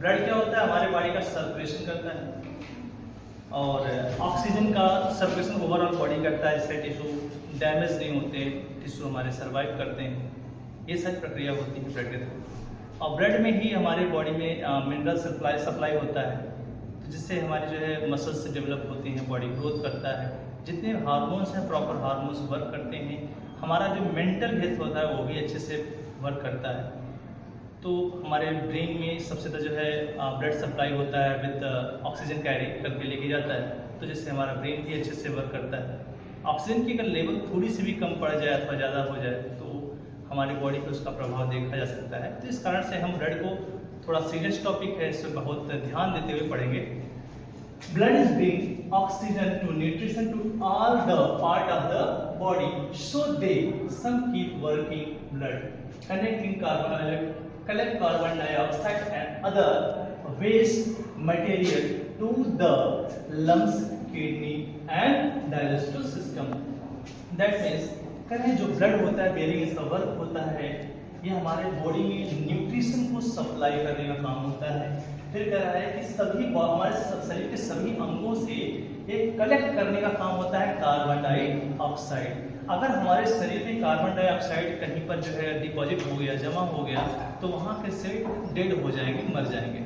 Blood क्या होता है, हमारे बॉडी का सर्कुलेशन करता है और ऑक्सीजन का सर्कुलेशन ओवरऑल बॉडी करता है, इससे टिश्यू डैमेज नहीं होते, टिश्यू हमारे सर्वाइव करते हैं। ये सारी प्रक्रिया होती है ब्लड के थ्रू। और ब्लड में ही हमारे बॉडी में मिनरल सप्लाई होता है, जिससे हमारी जो है मसल्स से डेवलप होती हैं, बॉडी ग्रोथ करता है। जितने हार्मोन्स हैं प्रॉपर हार्मोन्स वर्क करते हैं। हमारा जो मेंटल हेल्थ होता है वो भी अच्छे से वर्क करता है। तो हमारे ब्रेन में सबसे ज़्यादा जो है ब्लड सप्लाई होता है विद ऑक्सीजन कैरी करके लेके जाता है, तो जिससे हमारा ब्रेन भी अच्छे से वर्क करता है। ऑक्सीजन की अगर लेवल थोड़ी सी भी कम पड़ जाए अथवा ज़्यादा हो जाए तो हमारी बॉडी पर उसका प्रभाव देखा जा सकता है। तो इस कारण से हम ब्लड को, थोड़ा सीरियस टॉपिक है, इस पर बहुत ध्यान देते हुए पढ़ेंगे। Blood is bring oxygen to nutrition to all the part of the body, so they some keep working blood, collect carbon dioxide and other waste material to the lungs, kidney and digestive system. That means करें जो blood होता है bearing इसका work होता है, ये हमारे body में न्यूट्रिशन को सप्लाई करने का काम होता है। फिर कह रहा है कि सभी हमारे शरीर के सभी अंगों से एक कलेक्ट करने का काम होता है कार्बन डाइऑक्साइड। अगर हमारे शरीर में कार्बन डाइऑक्साइड कहीं पर जो है डिपॉजिट हो गया, जमा हो गया, तो वहाँ के सेल डेड हो जाएंगे, मर जाएंगे।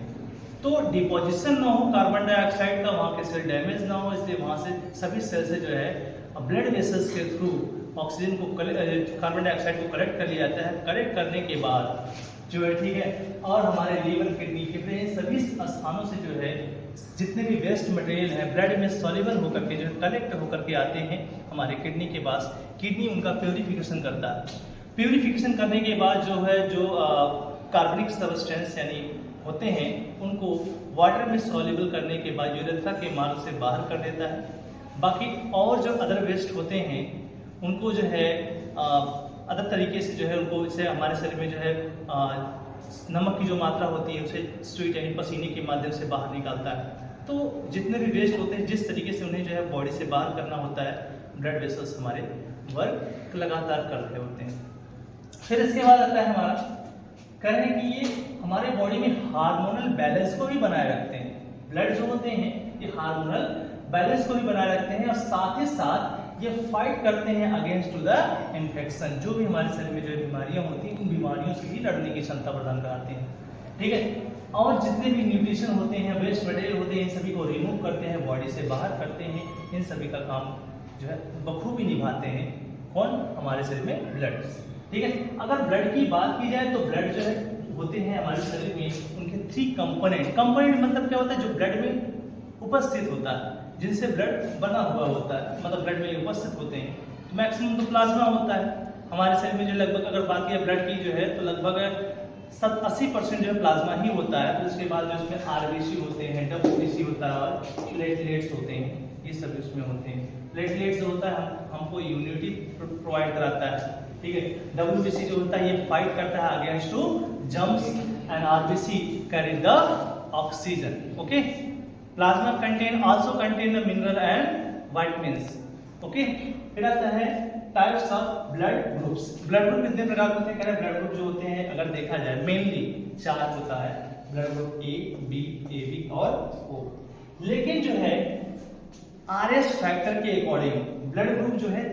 तो डिपोजिशन ना हो कार्बन डाइऑक्साइड का, वहाँ के सेल डैमेज ना हो, इसलिए वहाँ से सभी सेल से जो है ब्लड वेसल्स के थ्रू ऑक्सीजन को कार्बन डाइऑक्साइड को कलेक्ट कर लिया जाता है। कलेक्ट करने के बाद जो है, ठीक है, और हमारे लीवर, किडनी, फेफड़े, सभी स्थानों से जो है जितने भी वेस्ट मटेरियल है ब्लड में सॉल्युबल होकर के जो है कलेक्ट होकर के आते हैं हमारे किडनी के पास। किडनी उनका प्योरिफिकेशन करता है। प्योरिफिकेशन करने के बाद जो है जो कार्बनिक सब्सटेंस यानी होते हैं उनको वाटर में सॉल्युबल करने के बाद यूरेथ्रा के मार्ग से बाहर कर देता है। बाकी और जो अदर वेस्ट होते हैं उनको जो है अदर तरीके से जो है उनको, इससे हमारे शरीर में जो है नमक की जो मात्रा होती है उसे स्वीट यानी पसीने के माध्यम से बाहर निकालता है। तो जितने भी वेस्ट होते हैं जिस तरीके से उन्हें जो है बॉडी से बाहर करना होता है, ब्लड वेसल्स हमारे वर्क लगातार कर रहे होते हैं। फिर इसके बाद आता है हमारा, कह रहे हैं कि ये हमारे बॉडी में हार्मोनल बैलेंस को भी बनाए रखते हैं। ब्लड जो होते हैं ये हार्मोनल बैलेंस को भी बनाए रखते हैं और साथ ही साथ ये फाइट करते हैं अगेंस्ट टू द इन्फेक्शन। जो भी हमारे शरीर में जो बीमारियां होती हैं उन बीमारियों से भी लड़ने की क्षमता प्रदान कराते हैं, ठीक है। और जितने भी न्यूट्रिशन होते हैं, वेस्ट मटेरियल होते हैं, इन सभी को रिमूव करते हैं, बॉडी से बाहर करते हैं। इन सभी का काम जो है बखूबी निभाते हैं कौन, हमारे शरीर में ब्लड, ठीक है। अगर ब्लड की बात की जाए तो ब्लड जो है होते हैं हमारे शरीर में उनके 3 कंपोनेंट मतलब क्या होता है, जो ब्लड में उपस्थित होता है, जिनसे ब्लड बना हुआ होता है, मतलब ब्लड में उपस्थित होते हैं। तो मैक्सिमम तो प्लाज्मा होता है हमारे शरीर में, जो लगभग अगर बात की ब्लड की जो है तो लगभग 80% जो है प्लाज्मा ही होता है। फिर उसके बाद जो इसमें आरबीसी होते हैं, डब्ल्यूबीसी होता है और प्लेटलेट्स होते हैं, ये सब इसमें होते हैं। प्लेटलेट्स जो होता है हमको इम्यूनिटी प्रोवाइड कराता है, ठीक है। डब्ल्यूबीसी जो होता है ये फाइट करता है against to germs and RBC carry the oxygen, okay. Plasma also contain the mineral and vitamins, okay. फिर आता है types of blood groups. Blood group कितने प्रकार के होते हैं, ब्लड ग्रुप जो होते हैं अगर देखा जाए मेनली 4 होता है, blood group A, B, AB और O। लेकिन जो है RS फैक्टर के अकॉर्डिंग ब्लड ग्रुप जो है